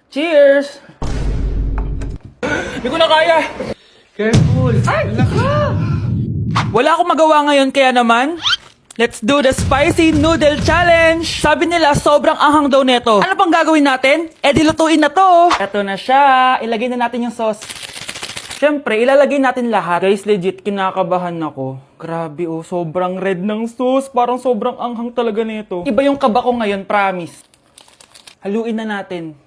Cheers! Hindi ko na kaya! Careful! Ay! Wala akong magawa ngayon kaya naman, let's do the spicy noodle challenge! Sabi nila sobrang anghang daw neto. Ano pang gagawin natin? Eh di lutuin na to! Eto na siya. Ilagay na natin yung sauce. Siyempre, ilalagay natin lahat. Guys, legit, kinakabahan ako. Grabe oh, sobrang red ng sauce. Parang sobrang anghang talaga nito. Iba yung kaba ko ngayon, promise. Haluin na natin.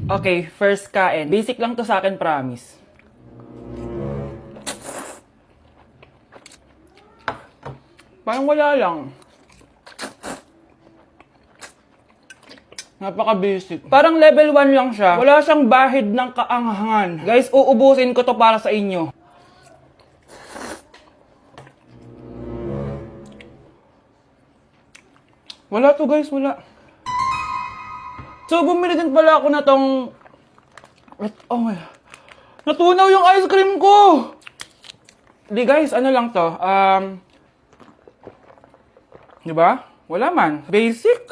Okay, first kain. Basic lang to sa akin, promise. Parang wala lang. Napaka-basic. Parang level 1 lang siya. Wala siyang bahid ng kaanghangan. Guys, uubusin ko to para sa inyo. Wala to guys, wala. So, bumili din pala ako na tong... Oh my... Natunaw yung ice cream ko! Di guys, ano lang to? Di ba? Wala man. Basic.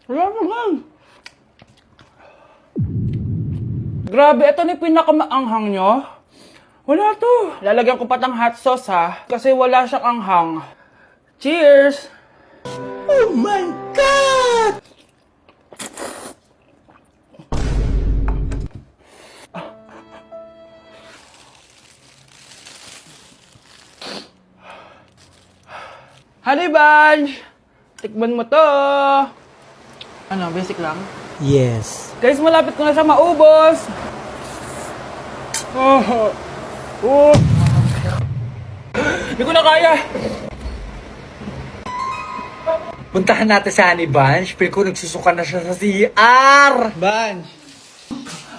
Wala naman. Grabe, ito na yung pinakamaanghang nyo. Wala to. Lalagyan ko pa ng hot sauce ha. Kasi wala siyang anghang. Cheers! Oh my God! Honey Bunch! Tikman mo to! Ano, basic lang? Yes. Guys, malapit ko na siya maubos! Oh! Hindi ko na kaya! Puntahan natin sa Honey Bunch. Pero kung nagsusuka na siya sa CR. Bunch!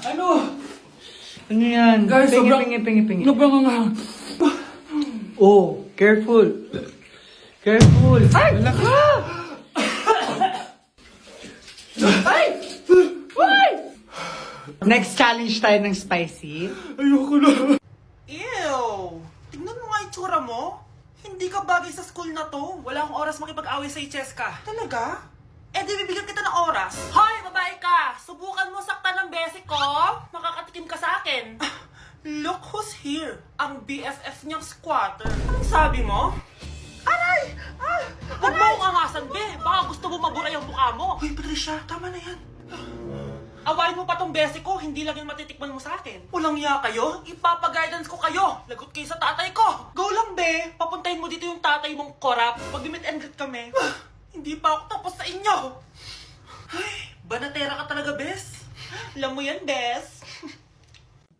Ano? Ano yan? Guys, Pingi. Sobrang anghang. Oh, careful. Careful. Ay! Wala ka! Ay! Ay! Next challenge tayo ng spicy. Ayoko na. Ew! Tingnan mo nga itsura mo. Hindi ka bagay sa school na to. Wala akong oras makipag-away sa Cheska. Talaga? Eh di bibigyan kita ng oras. Hoy, babae ka! Subukan mo saktan ng basic ko. Makakatikim ka sa akin. Look who's here. Ang BFF niyang squatter. Anong sabi mo? Aray! Huwag mo akong angasan, be. Baka gusto mo mabura yung mukha mo. Hoy, Patricia, tama na yan. Awayin mo pa tong basic ko, hindi lang yung matitikman mo sa akin. Walang iya kayo, ipapa-guidance ko kayo. Lagot kayo sa tatay ko. Go lang, be. Papuntahin mo dito yung tatay mong korap. Pag-meet and greet kami. Hindi pa ako tapos sa inyo. Ay, banatera ka talaga, bes. Alam mo yan, bes.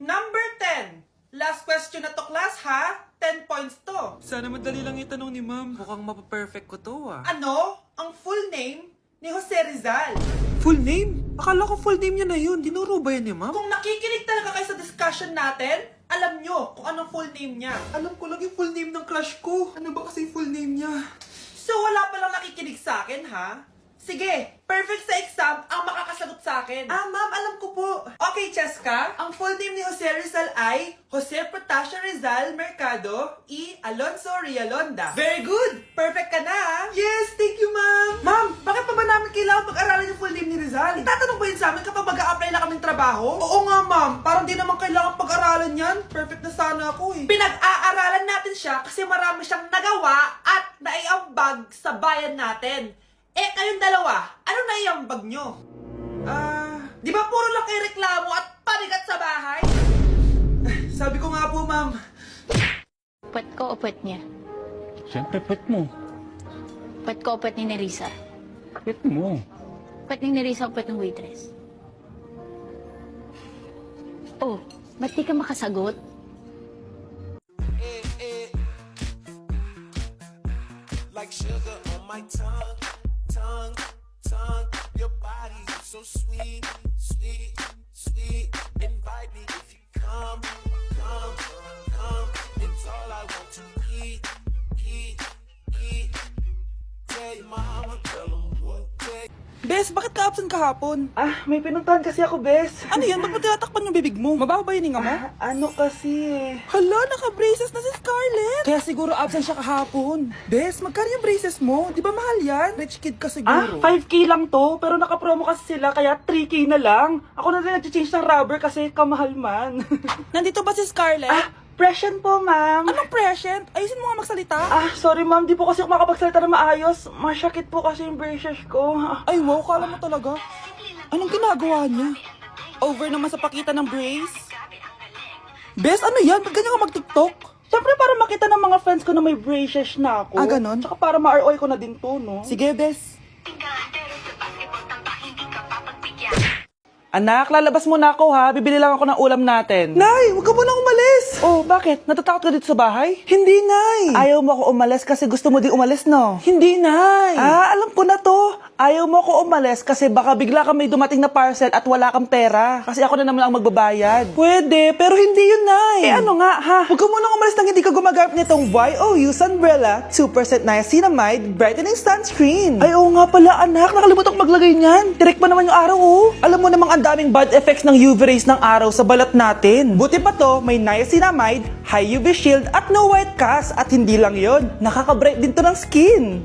Number 10. Last question na to, class, ha? 10 points to. Sana madali lang itanong ni ma'am. Mukhang mapaperfect ko to ah. Ano ang full name ni Jose Rizal? Full name? Akala ko full name niya na yun. Dinuro ba yan ni ma'am? Kung nakikinig talaga kayo sa discussion natin, alam nyo kung anong full name niya. Alam ko lang yung full name ng crush ko. Ano ba kasi full name niya? So wala palang nakikinig sa akin, ha? Sige, perfect sa exam ang makakasagot sa akin. Ah, ma'am, alam ko po. Okay, Cheska, ang full name ni Jose Rizal ay Jose Protasio Rizal Mercado E. Alonso Rialonda. Very good! Perfect ka na, ha? Yes, thank you, ma'am. Ma'am, bakit pa ba namin kailangan pag-aralan yung full name ni Rizal? Itatanong ba yun sa amin kapag mag-a-apply na kaming trabaho? Oo nga, ma'am. Parang di naman kailangan pag-aralan yan. Perfect na sana ako, eh. Pinag-aaralan natin siya kasi marami siyang nagawa at naiambag sa bayan natin. Eh, kayong dalawa, ano na iambag nyo? Di ba puro lang kayo reklamo at panigat sa bahay? Sabi ko nga po, ma'am. Pwet ko o pwet niya? Siyempre, pet mo. Pwet ko o pwet ni Nerissa? Pet mo. Pwet ni Nerissa o pwet ng waitress? Oh, ba't di ka makasagot? Like sugar on my tongue, your body so sweet, invite me if you come, it's all I want to eat, tell your mama, tell them what, Bes, bakit ka absent kahapon? Ah, may pinuntahan kasi ako, Bes. Ano yan? Ba't mo tinatakpan yung bibig mo? Mabaho ba yung hinga mo? Ano kasi Hala, naka-braces na si Scarlett! Kaya siguro absent siya kahapon. Bes, magkano yung braces mo? Di ba mahal yan? Rich kid ka siguro. 5K lang to, pero naka-promo kasi sila, kaya 3K na lang. Ako na rin nag-change ng rubber kasi kamahal man. Nandito ba si Scarlett? Present po, ma'am. Anong present? Ayusin mo nga magsalita. Sorry ma'am, di po kasi ako makapagsalita na maayos. Masyakit po kasi yung braces ko. Ay, wow, kala mo talaga. Anong ginagawa niya? Over naman sa pakita ng brace? Bes, ano yan? Ba't ganyan ka mag-tiktok? Siyempre para makita ng mga friends ko na may braces na ako. Ah, ganon? Tsaka para ma-ROI ko na din to, no? Sige, Bes. Anak, lalabas muna ako ha. Bibili lang ako ng ulam natin. Nay, huwag ka muna umalis! Oh, bakit? Natatakot ka dito sa bahay? Hindi, Nay! Ayaw mo ako umalis kasi gusto mo di umalis, no? Hindi, Nay! Alam ko na to. Ayaw mo ako umalis kasi baka bigla ka may dumating na parcel at wala kang pera. Kasi ako na naman ang magbabayad. Pwede, pero hindi yun, Nay! Ano nga, ha? Huwag ka munang umalis nang hindi ka gumagamit nitong YOU Sunbrella 2% Niacinamide Brightening Sunscreen. Ay, oo nga pala, anak. Nakalimutan ko maglagay niyan. Direct pa naman yung araw, oh. Alam mo namang ang daming bad effects ng UV rays ng araw sa balat natin. Buti pa to, may niacinamide, high UV shield at no white cast. At hindi lang yon, nakaka-bright din to ng skin.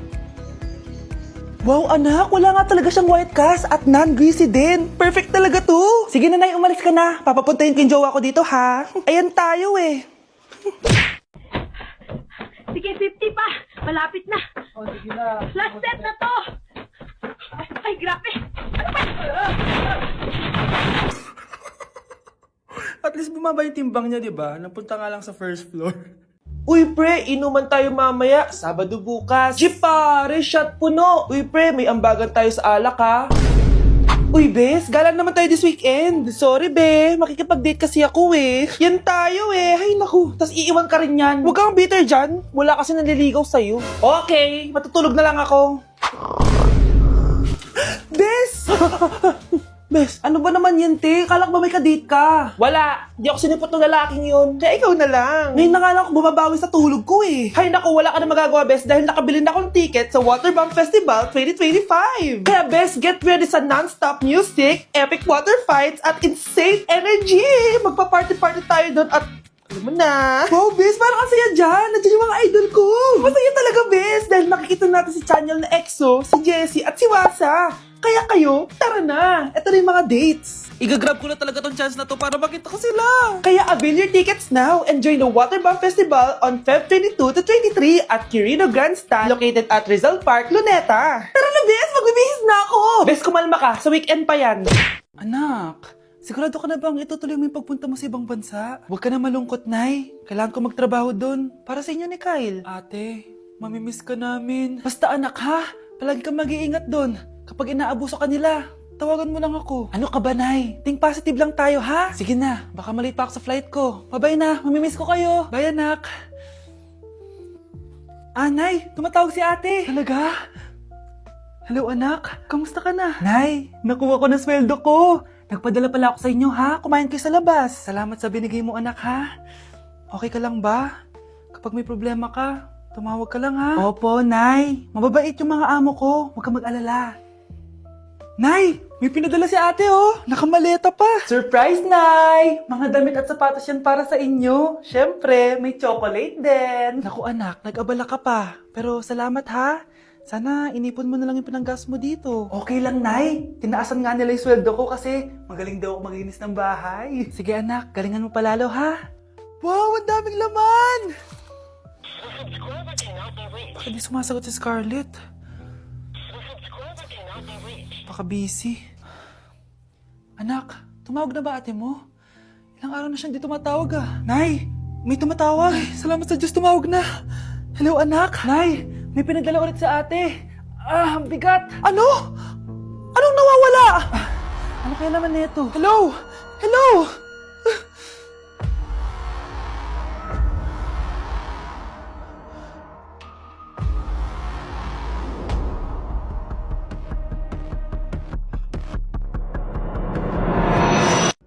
Wow, anak. Wala nga talaga siyang white cast at non-greasy din. Perfect talaga to. Sige na, Nay, umalis ka na. Papapuntahin ko yung jowa ko dito, ha? Ayan tayo eh. Sige, 50 pa. Malapit na. Oh, sige na. Last set na to. Ay, grabe. Ano ba? At least bumaba yung timbang niya, di ba? Napunta nga lang sa first floor. Uy pre, inuman tayo mamaya, Sabado bukas. Jeep pare, shot puno. Uy pre, may ambagan tayo sa alak ha. Uy, bes, gala naman tayo this weekend. Sorry, be. Makikipag-date kasi ako eh. Yan tayo eh, ay naku. Tas iiwan ka rin yan. Huwag kang bitter dyan. Wala kasi nanliligaw sa'yo. Okay, matutulog na lang ako. Bes! Bes, ano ba naman yan, te? Kala ko ba may kadate ka? Wala, di ako sinipot ng lalaking yun. Kaya ikaw na lang. Ngayon na nga lang ako bumabawi sa tulog ko eh. Hay naku, wala ka na magagawa bes dahil nakabili na ako ng ticket sa Waterbomb Festival 2025. Kaya best, get ready sa non-stop music, epic water fights, at insane energy. Magpa-party-party tayo doon at alam mo na. Wow, bes, parang ang saya dyan. Nandiyan yung mga idol ko. Masaya talaga bes dahil makikita natin si Channel na EXO, si Jessie at si Wasa. Kaya kayo, tara na. Ito na yung mga dates. Igagrab ko na talaga tong chance na to para makita ko sila. Kaya avail your tickets now and join the Waterbomb Festival on Feb 22 to 23 at Quirino Grandstand located at Rizal Park, Luneta. Tara na, Bes! Magbibihis na ako! Bes, kumalma ka. Sa weekend pa yan. Anak, sigurado ka na bang itutuloy mo yung pagpunta mo sa ibang bansa? Huwag ka na malungkot, Nay. Kailangan ko magtrabaho doon. Para sa inyo ni Kyle. Ate, mamimiss ka namin. Basta anak ha, palagi kang mag-iingat doon. Kapag inaabuso ka nila, tawagan mo lang ako. Ano ka ba, Nay? Think positive lang tayo, ha? Sige na, baka malate pa ako sa flight ko. Bye-bye na, mamimiss ko kayo. Bye, anak. Nay, tumatawag si ate. Talaga? Hello, anak. Kamusta ka na? Nay, nakuha ko na sweldo ko. Nagpadala pala ako sa inyo, ha? Kumain kayo sa labas. Salamat sa binigay mo, anak, ha? Okay ka lang ba? Kapag may problema ka, tumawag ka lang, ha? Opo, Nay. Mababait yung mga amo ko. Huwag kang mag-alala. Nay, may pinadala si ate, oh. Nakamaleta pa. Surprise, Nay! Mga damit at sapatos yan para sa inyo. Siyempre, may chocolate din. Naku, anak, nag-abala ka pa. Pero salamat, ha? Sana inipon mo na lang yung pinanggas mo dito. Okay lang, Nay. Tinaasan nga nila yung sweldo ko kasi magaling daw ako maglinis ng bahay. Sige, anak. Galingan mo palalo, ha? Wow, ang daming laman! Bakit di sumasagot si Scarlett? Baka busy. Anak, tumawag na ba ate mo? Ilang araw na siyang di tumatawag ah. Nay, may tumatawag. Ay, salamat sa Diyos, tumawag na. Hello anak. Nay, may pinadala ulit sa ate. Ang bigat. Ano? Anong nawawala? Ano kaya naman nito? Hello? Hello?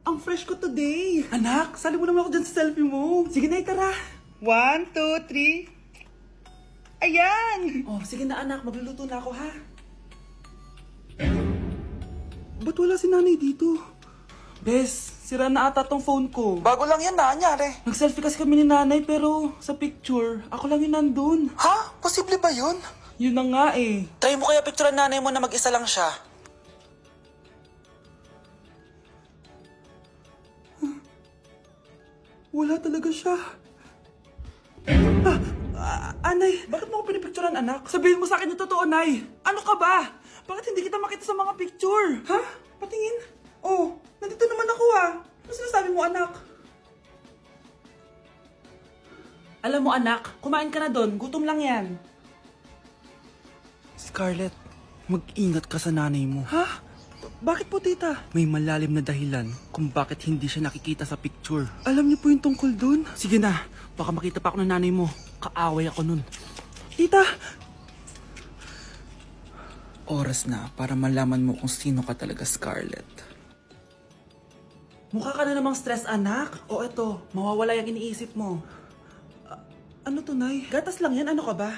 Ang fresh ko today. Anak, sali mo naman ako dyan sa selfie mo. Sige na, tara. 1, 2, 3. Ayan! Oh, sige na anak, magluluto na ako ha. Ba't wala si nanay dito? Bes, sira na ata tong phone ko. Bago lang yan, nangyari. Nag-selfie kasi kami ni nanay pero sa picture, ako lang yung nandun. Ha? Posible ba yun? Yun na nga eh. Try mo kaya picturean nanay mo na mag-isa lang siya. Wala talaga siya. Anay, bakit mo ako pinipicturean, anak? Sabihin mo sa akin yung totoo, Nay. Ano ka ba? Bakit hindi kita makita sa mga picture? Ha? Patingin? Oh, nandito naman ako ah. Ano sinasabi mo, anak? Alam mo, anak, kumain ka na doon. Gutom lang yan. Scarlett, mag-ingat ka sa nanay mo. Ha? Bakit po, tita? May malalim na dahilan kung bakit hindi siya nakikita sa picture. Alam niyo po yung tungkol doon? Sige na, baka makita pa ako ng nanay mo. Kaaway ako nun. Tita! Oras na para malaman mo kung sino ka talaga, Scarlett. Mukha ka na namang stress, anak. O eto, mawawala yung iniisip mo. Ano to, Nay? Gatas lang yan, ano ka ba?